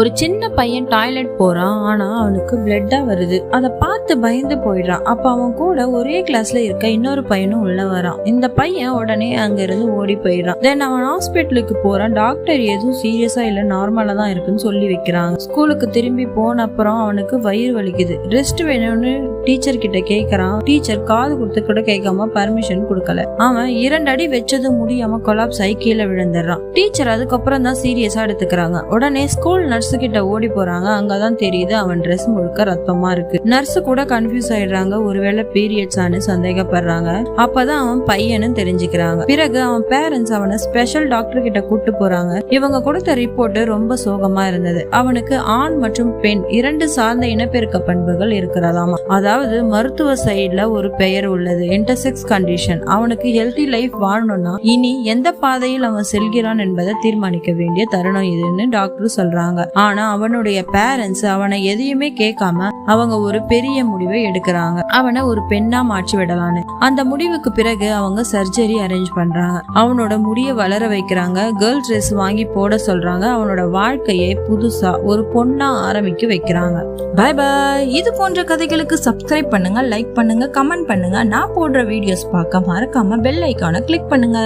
ஒரு சின்ன பையன் டாய்லெட் போறான். ஆனா அவனுக்கு பிளட்டா வருது. அதை பார்த்து பயந்து போயிடுறான். அப்ப அவன் கூட ஒரே கிளாஸ்ல இருக்க இன்னொரு பையனும் உள்ள வரான். இந்த பையன் உடனே அங்க இருந்து ஓடி போயிடுறான். தென் அவன் ஹாஸ்பிட்டலுக்கு போறான். டாக்டர் எதுவும் சீரியஸா இல்ல, நார்மலா தான் இருக்குன்னு சொல்லி வைக்கிறாங்க. ஸ்கூலுக்கு திரும்பி போன அப்புறம் அவனுக்கு வயிறு வலிக்குது. ரெஸ்ட் வேணும்னு டீச்சர் கிட்ட கேக்குறான். டீச்சர் காது கொடுத்து கூட கேட்காம பர்மிஷன் கொடுக்கல. அவன் 2 அடி வச்சது முடியாம கொலாப்ஸ் ஆகி கீழே விழுந்துடுறான். டீச்சர் அதுக்கப்புறம் தான் சீரியஸா எடுத்துக்கிறாங்க. உடனே ஸ்கூல் நர்ஸ் கிட்ட ஓடி போறாங்க. அங்கதான் தெரியுது அவன் ட்ரெஸ் முழுக்க ரத்தமா இருக்கு. நர்ஸ் கூட கன்ஃபியூஸ் ஆயிடுறாங்க. ஒருவேளை பீரியட்ஸ் ஆனு சந்தேகப்படுறாங்க. அப்பதான் அவன் பையனு தெரிஞ்சுக்கிறாங்க. பிறகு அவன் பேரண்ட்ஸ் அவனை ஸ்பெஷல் டாக்டர் கிட்ட கூட்டு போறாங்க. இவங்க கொடுத்த ரிப்போர்ட் ரொம்ப சோகமா இருந்தது. அவனுக்கு ஆண் மற்றும் பெண் 2 சார்ந்த இனப்பெருக்க பண்புகள் இருக்கிறதாமா. அதாவது மருத்துவ சைட்ல ஒரு பெயர் உள்ளது, இன்டர்செக்ஸ் கண்டிஷன். அவனுக்கு ஹெல்தி லைஃப் வாழணும்னா இனி எந்த பாதையில் அவன் செல்கிறான் என்பதை தீர்மானிக்க வேண்டிய தருணம் இதுன்னு டாக்டர் சொல்றாங்க. ஆனா அவனுடைய பேரண்ட்ஸ் அவனை எதையுமே கேட்காம அவங்க ஒரு பெரிய முடிவை எடுக்கிறாங்க. அவனை ஒரு பெண்ணா மாற்றி விடலான்னு. அந்த முடிவுக்கு பிறகு அவங்க சர்ஜரி அரேஞ்ச் பண்றாங்க. அவனோட முடிய வளர வைக்கிறாங்க. கேர்ள் ட்ரெஸ் வாங்கி போட சொல்றாங்க. அவனோட வாழ்க்கையை புதுசா ஒரு பொண்ணா ஆரம்பிக்க வைக்கிறாங்க. பாய் பாய். இது போன்ற கதைகளுக்கு சப்ஸ்கிரைப் பண்ணுங்க, லைக் பண்ணுங்க, கமெண்ட் பண்ணுங்க. நான் போடுற வீடியோஸ் பார்க்க மறக்காம பெல் ஐகானை கிளிக் பண்ணுங்க.